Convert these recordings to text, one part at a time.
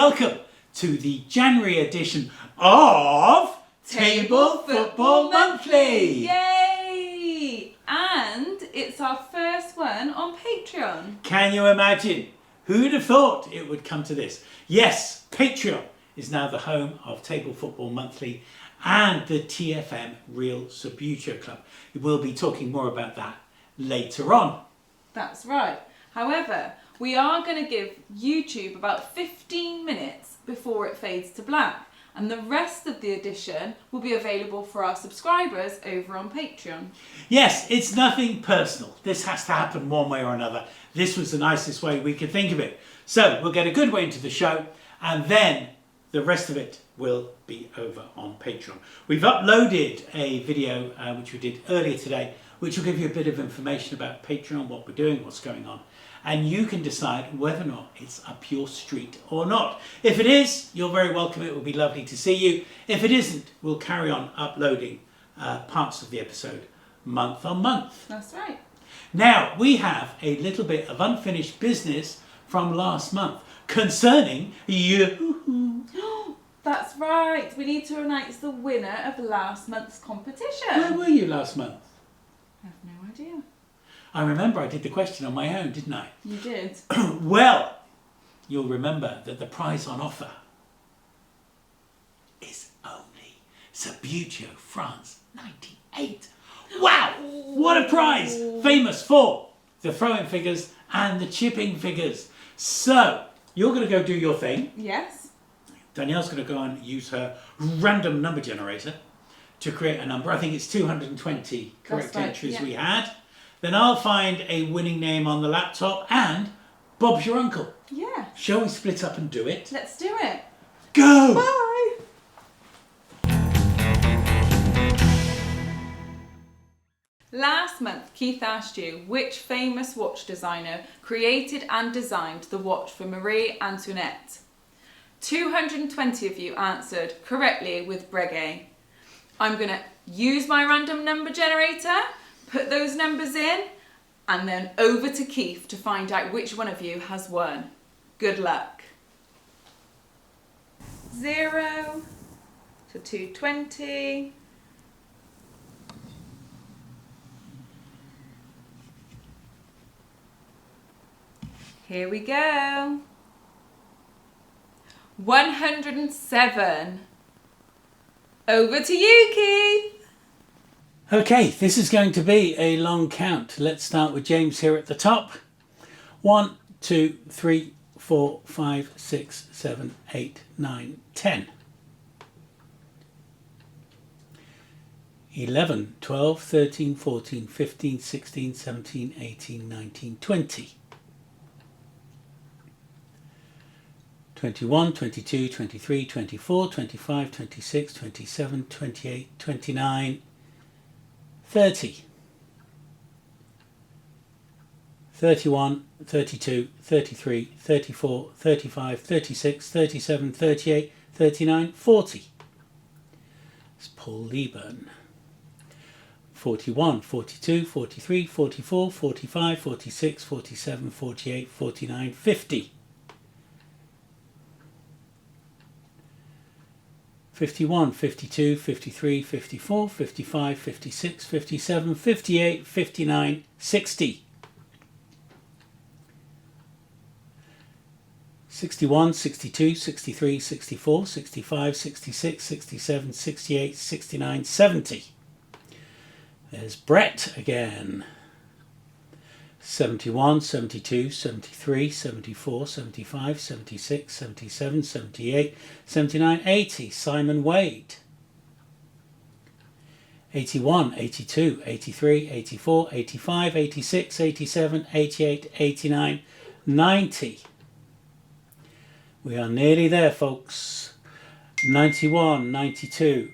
welcome to the January edition of Table Football Monthly. Yay! And it's our first one on Patreon. Can you imagine? Who'd have thought it would come to this? Yes, Patreon is now the home of Table Football Monthly and the TFM Real Subbuteo Club. We'll be talking more about that later on. That's right. However, we are going to give YouTube about 15 minutes before it fades to black, and the rest of the edition will be available for our subscribers over on Patreon. Yes, it's nothing personal. This has to happen one way or another. This was the nicest way we could think of it. So we'll get a good way into the show, and then the rest of it will be over on Patreon. We've uploaded a video which we did earlier today, which will give you a bit of information about Patreon, what we're doing, what's going on. And you can decide whether or not it's up your street or not. If it is, you're very welcome. It will be lovely to see you. If it isn't, we'll carry on uploading parts of the episode month on month. That's right. Now, we have a little bit of unfinished business from last month concerning you. That's right. We need to announce the winner of last month's competition. Where were you last month? I have no idea. I remember I did the question on my own, didn't I? You did. Well, you'll remember that the prize on offer is only Subbuteo France 98. Wow! What a prize! Famous for the throwing figures and the chipping figures. So, you're going to go do your thing. Yes. Danielle's going to go and use her random number generator to create a number. I think it's 220 correct entries we had. Then I'll find a winning name on the laptop, and Bob's your uncle. Yeah. Shall we split up and do it? Let's do it. Go! Bye! Last month, Keith asked you which famous watch designer created and designed the watch for Marie Antoinette. 220 of you answered correctly with Breguet. I'm going to use my random number generator, put those numbers in, and then over to Keith to find out which one of you has won. Good luck. 0 to 220. Here we go. 107. Over to you, Keith. Okay, this is going to be a long count. Let's start with James here at the top. 1, 2, 3, 4, 5, 6, 7, 8, 9, 10. 11, 12, 13, 14, 15, 16, 17, 18, 19, 20. 21, 22, 23, 24, 25, 26, 27, 28, 29, 30. 31, 32, 33, 34, 35, 36, 37, 38, 39, 40. It's Paul Lieburn. 41, 42, 43, 44, 45, 46, 47, 48, 49, 50. 51, 52, 53, 54, 55, 56, 57, 58, 59, 60. 61, 62, 63, 64, 65, 66, 67, 68, 69, 70. There's Brett again. 71, 72, 73, 74, 75, 76, 77, 78, 79, 80. Simon Wade. 81, 82, 83, 84, 85, 86, 87, 88, 89, 90. We are nearly there, folks. 91, 92,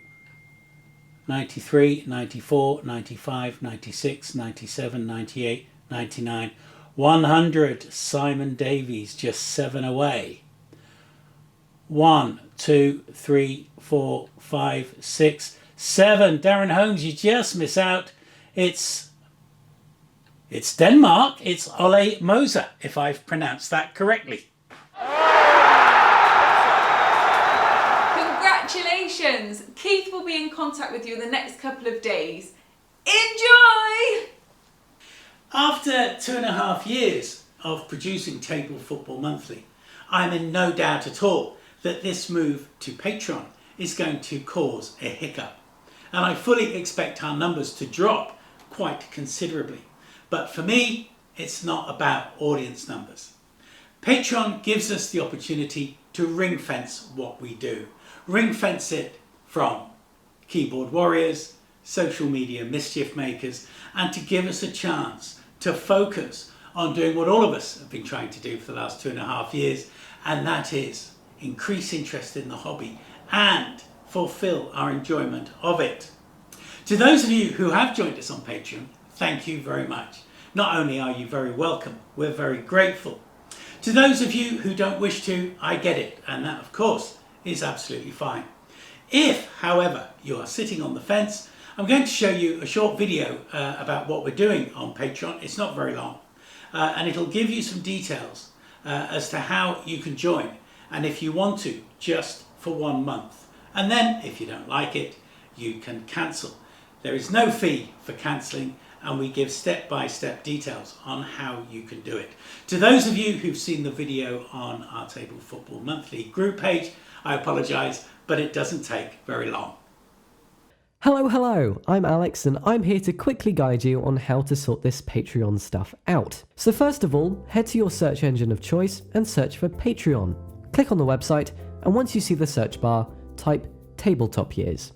93, 94, 95, 96, 97, 98, 99, 100. Simon Davies, just 7 away. 1, 2, 3, 4, 5, 6, 7. Darren Holmes, you just miss out. It's Denmark. It's Ole Moser, if I've pronounced that correctly. contact with you in the next couple of days. Enjoy! After 2.5 years of producing Table Football Monthly, I'm in no doubt at all that this move to Patreon is going to cause a hiccup. And I fully expect our numbers to drop quite considerably. But for me, it's not about audience numbers. Patreon gives us the opportunity to ring fence what we do. Ring fence it from keyboard warriors, social media mischief makers, and to give us a chance to focus on doing what all of us have been trying to do for the last 2.5 years, and that is increase interest in the hobby and fulfill our enjoyment of it. To those of you who have joined us on Patreon, thank you very much. Not only are you very welcome, we're very grateful. To those of you who don't wish to, I get it, and that of course is absolutely fine. If, however, you are sitting on the fence, I'm going to show you a short video about what we're doing on Patreon. It's not very long, and it'll give you some details as to how you can join, and if you want to, just for 1 month. And then, if you don't like it, you can cancel. There is no fee for cancelling, and we give step-by-step details on how you can do it. To those of you who've seen the video on our Table Football Monthly group page, I apologise, but it doesn't take very long. Hello, I'm Alex and I'm here to quickly guide you on how to sort this Patreon stuff out. So first of all, head to your search engine of choice and search for Patreon. Click on the website, and once you see the search bar, type Tabletop Years.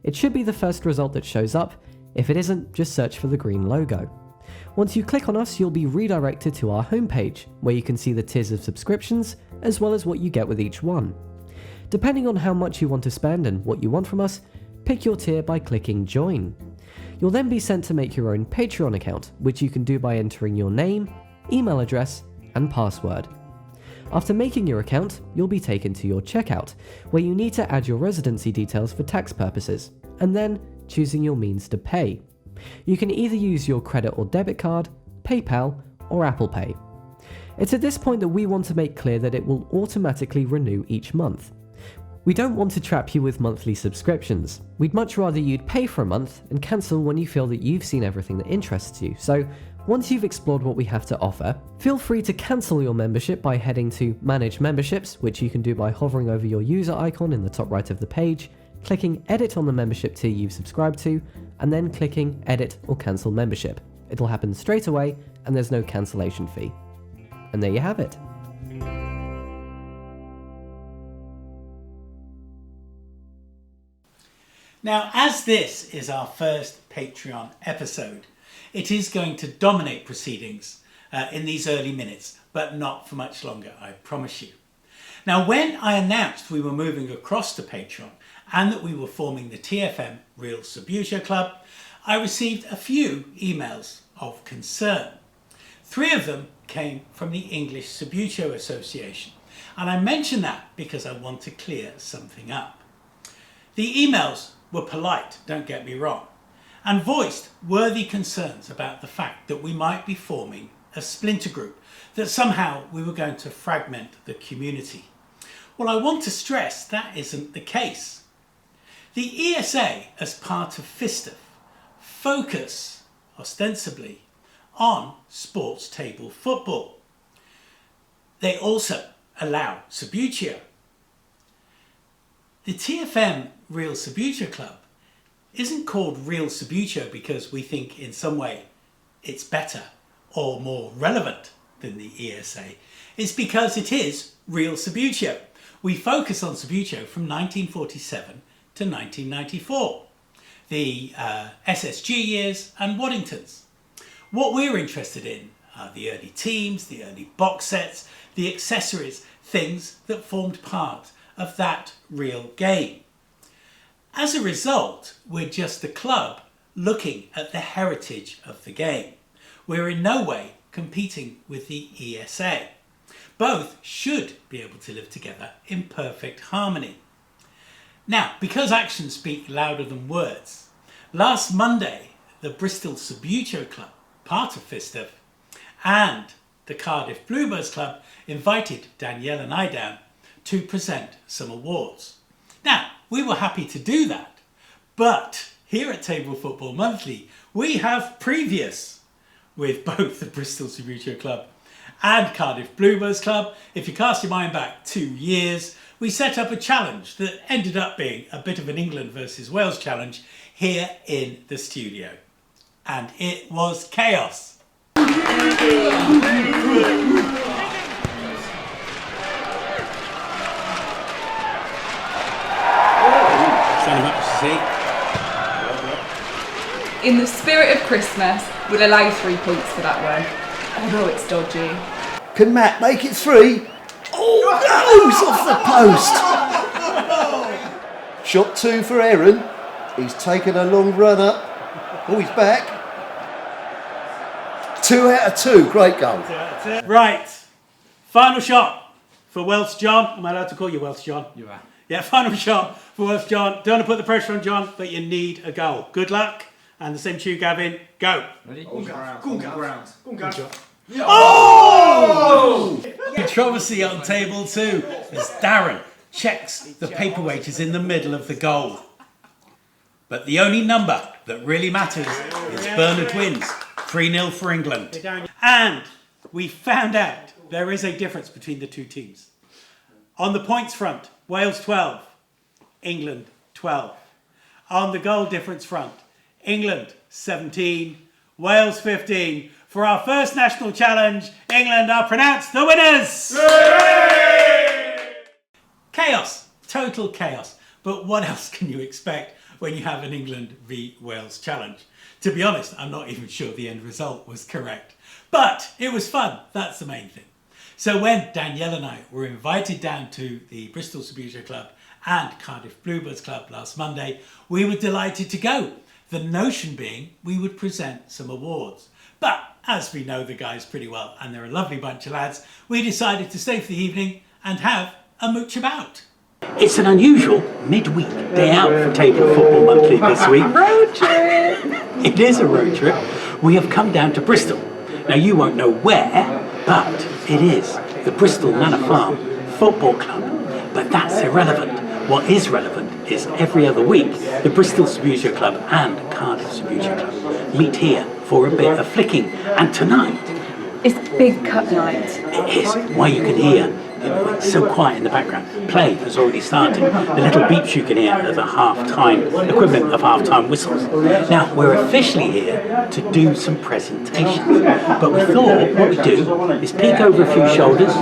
It should be the first result that shows up. If it isn't, just search for the green logo. Once you click on us, you'll be redirected to our homepage, where you can see the tiers of subscriptions, as well as what you get with each one. Depending on how much you want to spend and what you want from us, pick your tier by clicking Join. You'll then be sent to make your own Patreon account, which you can do by entering your name, email address, and password. After making your account, you'll be taken to your checkout, where you need to add your residency details for tax purposes, and then choosing your means to pay. You can either use your credit or debit card, PayPal, or Apple Pay. It's at this point that we want to make clear that it will automatically renew each month. We don't want to trap you with monthly subscriptions. We'd much rather you'd pay for a month and cancel when you feel that you've seen everything that interests you. So once you've explored what we have to offer, feel free to cancel your membership by heading to Manage Memberships, which you can do by hovering over your user icon in the top right of the page, clicking Edit on the membership tier you've subscribed to, and then clicking Edit or Cancel Membership. It'll happen straight away and there's no cancellation fee. And there you have it. Now, as this is our first Patreon episode, it is going to dominate proceedings in these early minutes, but not for much longer, I promise you. Now, when I announced we were moving across to Patreon and that we were forming the TFM Real Subbuteo Club, I received a few emails of concern. 3 of them came from the English Subbuteo Association, and I mention that because I want to clear something up. The emails were polite, don't get me wrong, and voiced worthy concerns about the fact that we might be forming a splinter group, that somehow we were going to fragment the community. Well, I want to stress that isn't the case. The ESA, as part of FISTF, focus ostensibly on sports table football. They also allow Subbuteo. The TFM Real Subbuteo Club isn't called Real Subbuteo because we think in some way it's better or more relevant than the ESA. It's because it is Real Subbuteo. We focus on Subbuteo from 1947 to 1994, the SSG years and Waddingtons. What we're interested in are the early teams, the early box sets, the accessories, things that formed part of that real game. As a result, we're just a club looking at the heritage of the game. We're in no way competing with the ESA. Both should be able to live together in perfect harmony. Now, because actions speak louder than words, last Monday, the Bristol Subbuteo Club, part of FISTF, and the Cardiff Bluebirds Club invited Danielle and I down to present some awards. Now, we were happy to do that, But here at Table Football Monthly, we have previous with both the Bristol Subbuteo Club and Cardiff Bluebirds Club. If you cast your mind back 2 years, we set up a challenge that ended up being a bit of an England versus Wales challenge here in the studio. And it was chaos. In the spirit of Christmas, we'll allow 3 points for that one, although it's dodgy. Can Matt make it 3? Oh no, it's off the post! Shot 2 for Aaron. He's taken a long run up. Oh, he's back. 2 out of 2, great goal. Right, final shot for Welsh John. Am I allowed to call you Welsh John? You are. Yeah, final shot for Welsh John. Don't want to put the pressure on John, but you need a goal. Good luck. And the same to you, Gavin. Go. Ready? Oh! Controversy on table 2 as Darren checks the paperweight is in the middle of the goal. But the only number that really matters is Bernard wins. 3-0 for England. And we found out there is a difference between the two teams. On the points front, Wales 12, England 12. On the goal difference front, England 17, Wales 15. For our first national challenge, England are pronounced the winners! Hooray! Chaos, total chaos. But what else can you expect when you have an England v Wales challenge? To be honest, I'm not even sure the end result was correct. But it was fun, that's the main thing. So when Danielle and I were invited down to the Bristol Subbuteo Club and Cardiff Bluebirds Club last Monday, we were delighted to go. The notion being we would present some awards. But as we know the guys pretty well and they're a lovely bunch of lads, we decided to stay for the evening and have a mooch about. It's an unusual midweek day out for Table Football Monthly this week. Road trip! It is a road trip. We have come down to Bristol. Now you won't know where, but it is the Bristol Manor Farm Football Club. But that's irrelevant. What is relevant is every other week the Bristol Subbuteo Club and Cardiff Subbuteo Club meet here for a bit of flicking. And tonight, It's big cut night. it is why you can hear it's so quiet in the background. Play has already started. The little beeps you can hear are the half-time equivalent of half-time whistles. Now we're officially here to do some presentations, but we thought what we'd do is peek over a few shoulders,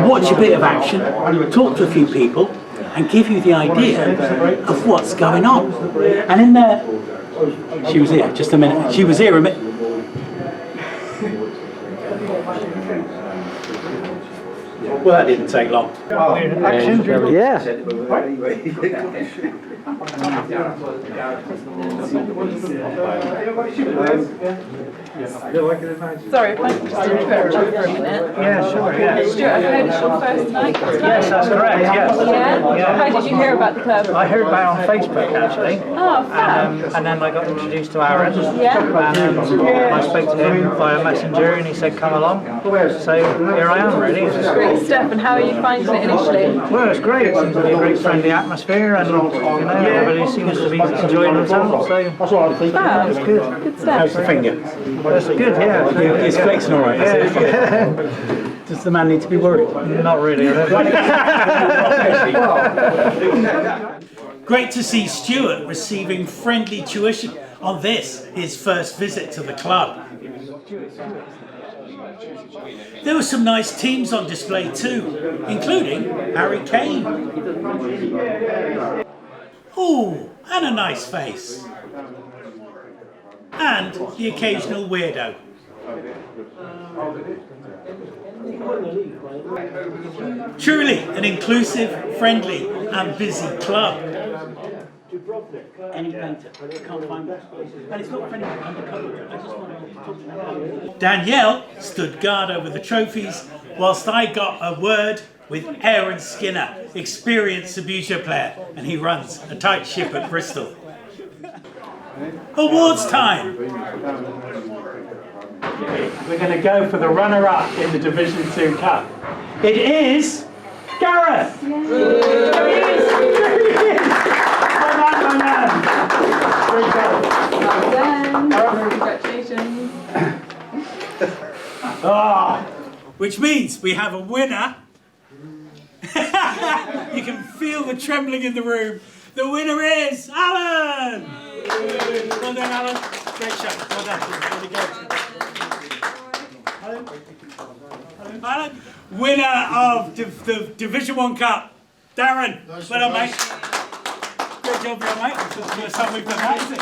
watch a bit of action, talk to a few people, and give you the idea of what's going on. And in there, she was here. Just a minute. She was here a minute. Well, that didn't take long. Action? Yeah. Sorry, if I can just interrupt you for a minute. Yeah, sure, yeah. Stuart, I've heard it's your first night. Yes, that's correct, yes. Yeah? How did you hear about the club? I heard about it on Facebook actually. Oh, fab. And then I got introduced to Aaron. Yeah. And I spoke to him via Messenger and he said come along. So here I am really. Great stuff. And how are you finding it initially? Well, it's great. It seems to be a great friendly atmosphere and everybody seems to be enjoying themselves. So Fab. it's good. Good stuff. How's the finger? That's good, yeah. It's flexing all right, is it? Yeah. Does the man need to be worried? Not really. I don't think. Great to see Stuart receiving friendly tuition on this, his first visit to the club. There were some nice teams on display too, including Harry Kane. Ooh, and a nice face. And the occasional weirdo. Truly an inclusive, friendly and busy club. Any painter, can't find that. And it's not for anything undercover. I just want to. Danielle stood guard over the trophies, whilst I got a word with Aaron Skinner, experienced Subbuteo player, and he runs a tight ship at Bristol. Awards time! We're going to go for the runner-up in the Division 2 Cup. It is Gareth! There he is! There he is! My man, my man! which means we have a winner. You can feel the trembling in the room. The winner is Alan! Well done, Alan. Great show. Well done. Really good. Alan, winner of the Division 1 Cup. Darren, well done, mate. Great job, there, mate. This is the first time we've done that, isn't it?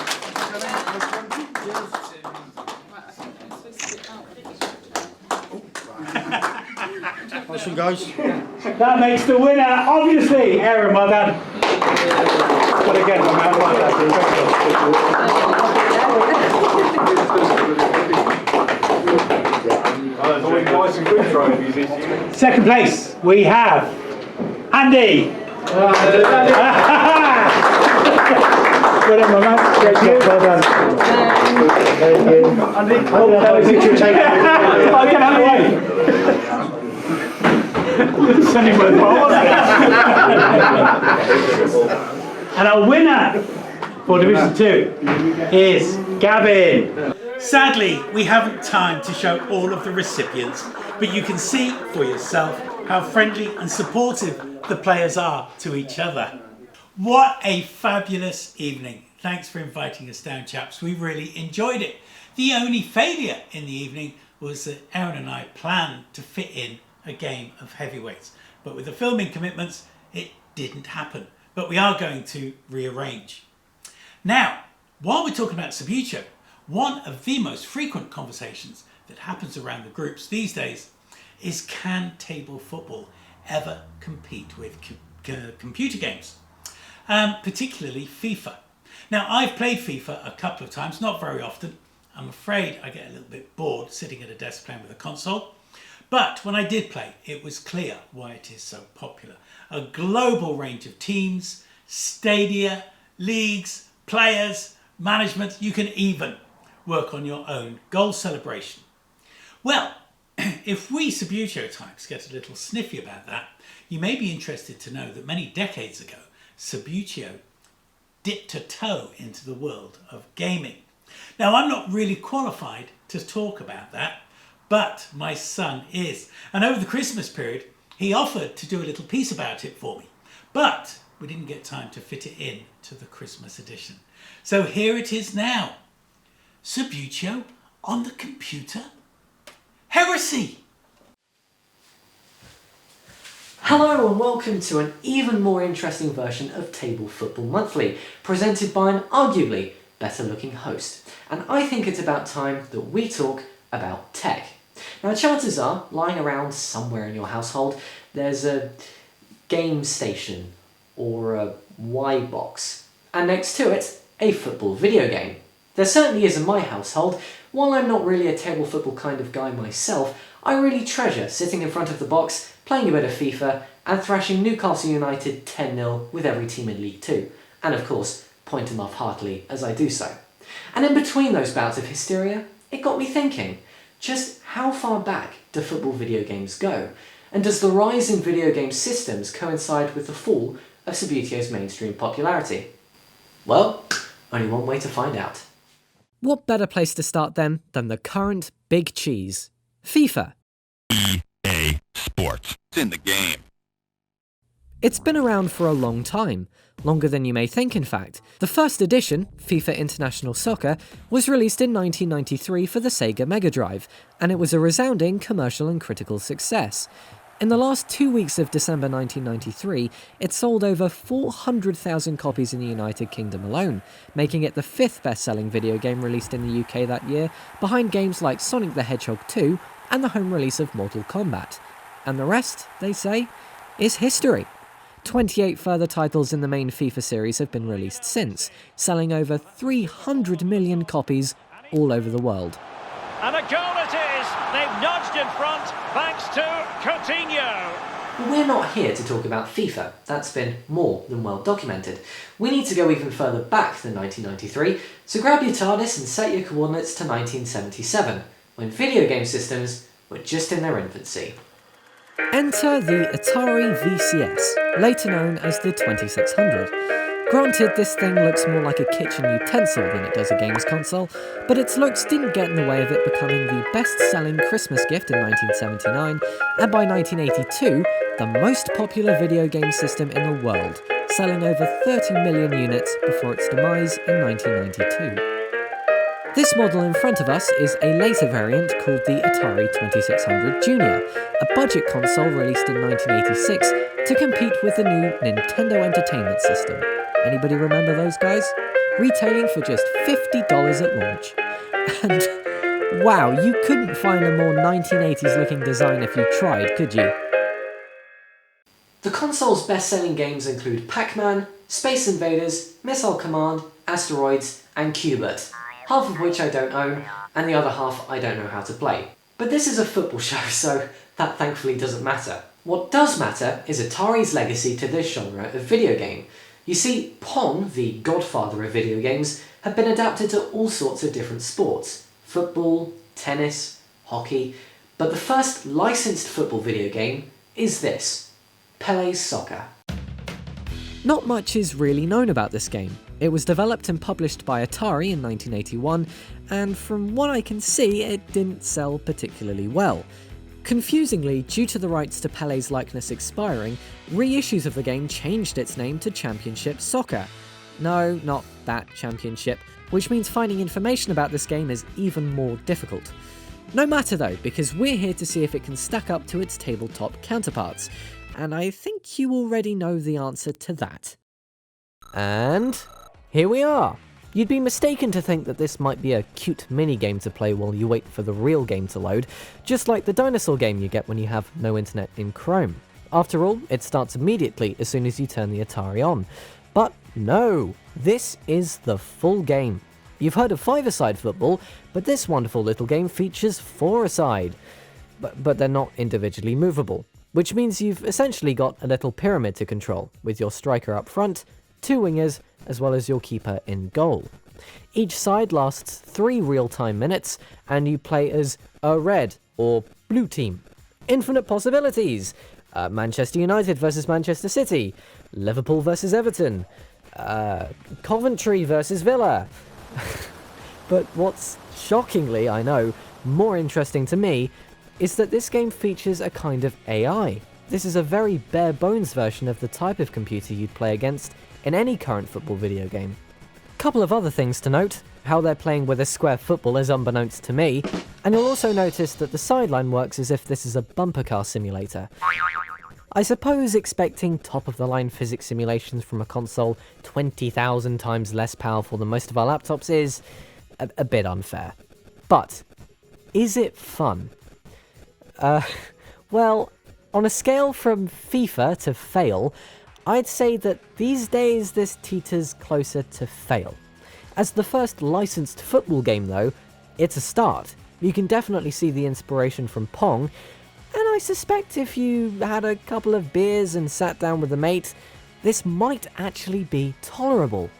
Nice one, guys. That makes the winner, obviously, Aaron. Well done. But again, I'm out like that. Second place, we have Andy. Well done, my man. Great job, well done. Thank you. Andy, I'll get out of the way. And our winner for Division 2 is Gavin. Sadly, we haven't time to show all of the recipients, but you can see for yourself how friendly and supportive the players are to each other. What a fabulous evening. Thanks for inviting us down, chaps. We really enjoyed it. The only failure in the evening was that Aaron and I planned to fit in a game of heavyweights, but with the filming commitments it didn't happen, but we are going to rearrange. Now, while we're talking about Subbuteo, one of the most frequent conversations that happens around the groups these days is, can table football ever compete with computer games, particularly FIFA? Now, I've played FIFA a couple of times, not very often. I'm afraid I get a little bit bored sitting at a desk playing with a console. But when I did play, it was clear why it is so popular. A global range of teams, stadia, leagues, players, management. You can even work on your own goal celebration. Well, if we Subbuteo types get a little sniffy about that, you may be interested to know that many decades ago, Subbuteo dipped a toe into the world of gaming. Now, I'm not really qualified to talk about that, but my son is. And over the Christmas period, he offered to do a little piece about it for me. But we didn't get time to fit it in to the Christmas edition. So here it is now. Subbuteo on the computer? Heresy! Hello and welcome to an even more interesting version of Table Football Monthly, presented by an arguably better looking host. And I think it's about time that we talk about tech. Now, chances are, lying around somewhere in your household, there's a game station or a Y box, and next to it, a football video game. There certainly is in my household. While I'm not really a table football kind of guy myself, I really treasure sitting in front of the box, playing a bit of FIFA, and thrashing Newcastle United 10-0 with every team in League 2, and of course, point them off heartily as I do so. And in between those bouts of hysteria, it got me thinking, just how far back do football video games go? And does the rise in video game systems coincide with the fall of Subbuteo's mainstream popularity? Well, only one way to find out. What better place to start then than the current big cheese, FIFA? EA Sports. It's in the game. It's been around for a long time, longer than you may think in fact. The first edition, FIFA International Soccer, was released in 1993 for the Sega Mega Drive, and it was a resounding commercial and critical success. In the last 2 weeks of December 1993, it sold over 400,000 copies in the United Kingdom alone, making it the 5th best-selling video game released in the UK that year, behind games like Sonic the Hedgehog 2 and the home release of Mortal Kombat. And the rest, they say, is history. 28 further titles in the main FIFA series have been released since, selling over 300 million copies all over the world. And a goal it is! They've nudged in front thanks to Coutinho. But we're not here to talk about FIFA. That's been more than well documented. We need to go even further back than 1993, so grab your TARDIS and set your coordinates to 1977, when video game systems were just in their infancy. Enter the Atari VCS, later known as the 2600. Granted, this thing looks more like a kitchen utensil than it does a games console, but its looks didn't get in the way of it becoming the best-selling Christmas gift in 1979, and by 1982, the most popular video game system in the world, selling over 30 million units before its demise in 1992. This model in front of us is a later variant called the Atari 2600 Junior, a budget console released in 1986 to compete with the new Nintendo Entertainment System. Anybody remember those guys? Retailing for just $50 at launch. And wow, you couldn't find a more 1980s looking design if you tried, could you? The console's best-selling games include Pac-Man, Space Invaders, Missile Command, Asteroids, and Qbert, half of which I don't own, and the other half I don't know how to play. But this is a football show, so that thankfully doesn't matter. What does matter is Atari's legacy to this genre of video game. You see, Pong, the godfather of video games, have been adapted to all sorts of different sports. Football, tennis, hockey, but the first licensed football video game is this, Pele's Soccer. Not much is really known about this game. It was developed and published by Atari in 1981, and from what I can see, it didn't sell particularly well. Confusingly, due to the rights to Pele's likeness expiring, reissues of the game changed its name to Championship Soccer. No, not that championship, which means finding information about this game is even more difficult. No matter though, because we're here to see if it can stack up to its tabletop counterparts, and I think you already know the answer to that. And here we are. You'd be mistaken to think that this might be a cute mini-game to play while you wait for the real game to load, just like the dinosaur game you get when you have no internet in Chrome. After all, it starts immediately as soon as you turn the Atari on. But no, this is the full game. You've heard of five-a-side football, but this wonderful little game features four-a-side. But they're not individually movable, which means you've essentially got a little pyramid to control, with your striker up front, two wingers, as well as your keeper in goal. Each side lasts 3 real-time minutes, and you play as a red or blue team. Infinite possibilities! Manchester United versus Manchester City, Liverpool versus Everton, Coventry versus Villa. But what's shockingly, I know, more interesting to me, is that this game features a kind of AI. This is a very bare-bones version of the type of computer you'd play against in any current football video game. Couple of other things to note: how they're playing with a square football is unbeknownst to me, and you'll also notice that the sideline works as if this is a bumper car simulator. I suppose expecting top-of-the-line physics simulations from a console 20,000 times less powerful than most of our laptops is a bit unfair. But is it fun? Well, on a scale from FIFA to fail, I'd say that these days this teeters closer to fail. As the first licensed football game though, it's a start. You can definitely see the inspiration from Pong, and I suspect if you had a couple of beers and sat down with a mate, this might actually be tolerable.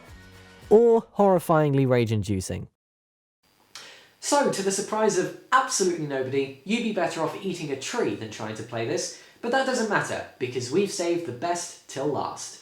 Or horrifyingly rage-inducing. So, to the surprise of absolutely nobody, you'd be better off eating a tree than trying to play this, but that doesn't matter, because we've saved the best till last.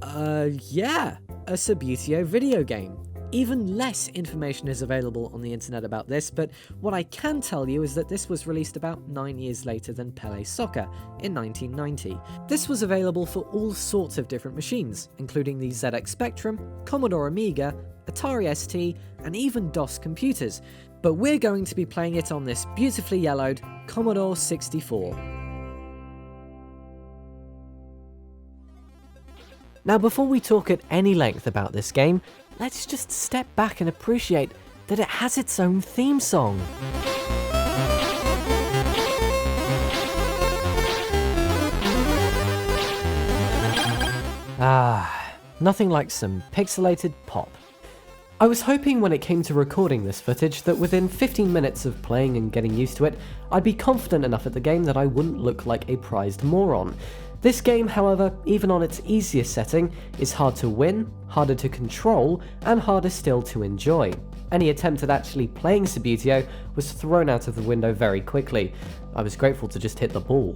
Yeah, a Subbuteo video game. Even less information is available on the internet about this, but what I can tell you is that this was released about 9 years later than Pele's Soccer, in 1990. This was available for all sorts of different machines, including the ZX Spectrum, Commodore Amiga, Atari ST, and even DOS computers, but we're going to be playing it on this beautifully yellowed Commodore 64. Now, before we talk at any length about this game, let's just step back and appreciate that it has its own theme song. Nothing like some pixelated pop. I was hoping when it came to recording this footage that within 15 minutes of playing and getting used to it, I'd be confident enough at the game that I wouldn't look like a prized moron. This game, however, even on its easiest setting, is hard to win, harder to control, and harder still to enjoy. Any attempt at actually playing Subbuteo was thrown out of the window very quickly. I was grateful to just hit the ball.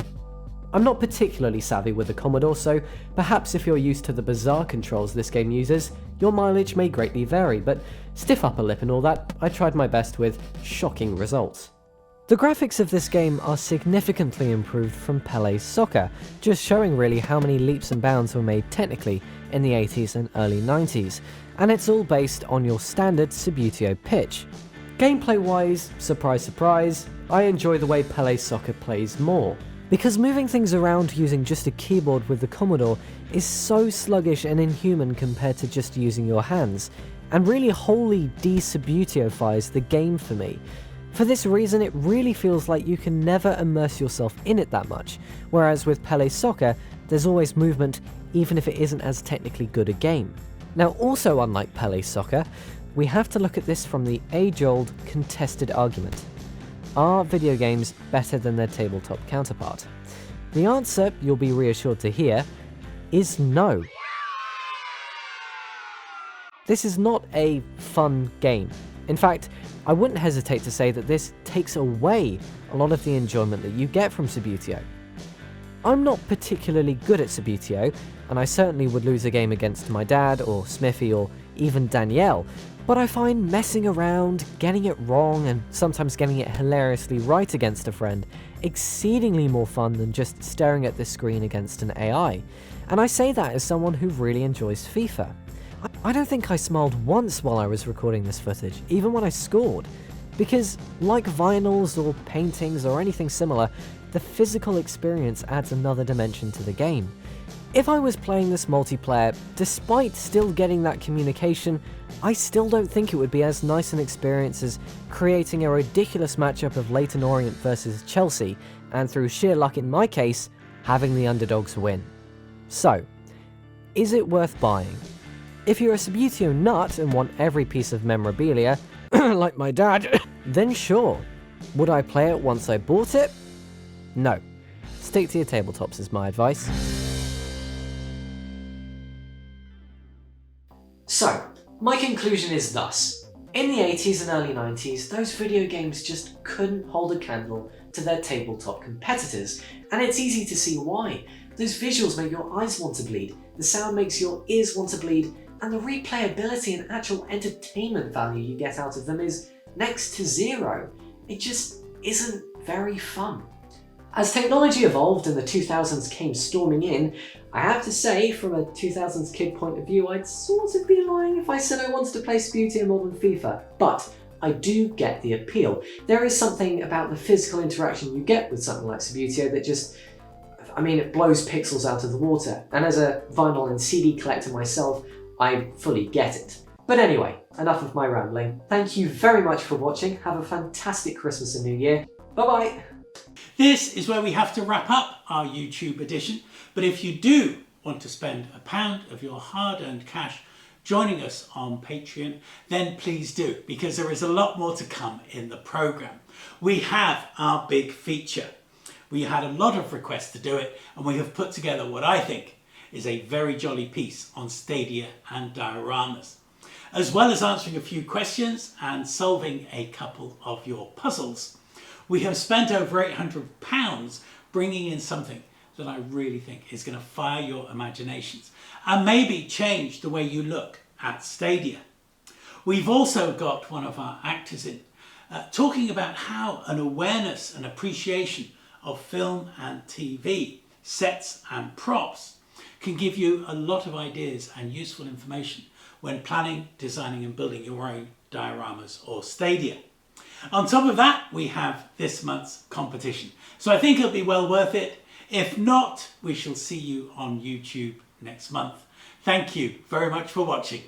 I'm not particularly savvy with the Commodore, so perhaps if you're used to the bizarre controls this game uses, your mileage may greatly vary, but stiff upper lip and all that, I tried my best with shocking results. The graphics of this game are significantly improved from Pele's Soccer, just showing really how many leaps and bounds were made technically in the 80s and early 90s, and it's all based on your standard Subbuteo pitch. Gameplay wise, surprise surprise, I enjoy the way Pele's Soccer plays more, because moving things around using just a keyboard with the Commodore is so sluggish and inhuman compared to just using your hands, and really wholly de-Subbuteofies the game for me. For this reason, it really feels like you can never immerse yourself in it that much, whereas with Pele's Soccer, there's always movement even if it isn't as technically good a game. Now, also unlike Pele's Soccer, we have to look at this from the age-old contested argument. Are video games better than their tabletop counterpart? The answer, you'll be reassured to hear, is no. This is not a fun game. In fact, I wouldn't hesitate to say that this takes away a lot of the enjoyment that you get from Subbuteo. I'm not particularly good at Subbuteo, and I certainly would lose a game against my dad, or Smithy, or even Danielle, but I find messing around, getting it wrong, and sometimes getting it hilariously right against a friend exceedingly more fun than just staring at the screen against an AI, and I say that as someone who really enjoys FIFA. I don't think I smiled once while I was recording this footage, even when I scored, because like vinyls or paintings or anything similar, the physical experience adds another dimension to the game. If I was playing this multiplayer, despite still getting that communication, I still don't think it would be as nice an experience as creating a ridiculous matchup of Leyton Orient versus Chelsea, and through sheer luck in my case, having the underdogs win. So, is it worth buying? If you're a Subbuteo nut and want every piece of memorabilia, like my dad, then sure. Would I play it once I bought it? No. Stick to your tabletops is my advice. So, my conclusion is thus. In the 80s and early 90s, those video games just couldn't hold a candle to their tabletop competitors, and it's easy to see why. Those visuals make your eyes want to bleed, the sound makes your ears want to bleed, and the replayability and actual entertainment value you get out of them is next to zero. It just isn't very fun. As technology evolved and the 2000s came storming in, I have to say, from a 2000s kid point of view, I'd sort of be lying if I said I wanted to play Subbuteo more than FIFA, but I do get the appeal. There is something about the physical interaction you get with something like Subbuteo that just, it blows pixels out of the water, and as a vinyl and CD collector myself, I fully get it. But anyway, enough of my rambling. Thank you very much for watching. Have a fantastic Christmas and New Year. Bye-bye. This is where we have to wrap up our YouTube edition, but if you do want to spend £1 of your hard-earned cash joining us on Patreon, then please do, because there is a lot more to come in the programme. We have our big feature. We had a lot of requests to do it, and we have put together what I think is a very jolly piece on Stadia and dioramas. As well as answering a few questions and solving a couple of your puzzles, we have spent over £800 bringing in something that I really think is going to fire your imaginations and maybe change the way you look at Stadia. We've also got one of our actors in talking about how an awareness and appreciation of film and TV, sets and props can give you a lot of ideas and useful information when planning, designing and building your own dioramas or Stadia. On top of that, we have this month's competition. So I think it'll be well worth it. If not, we shall see you on YouTube next month. Thank you very much for watching.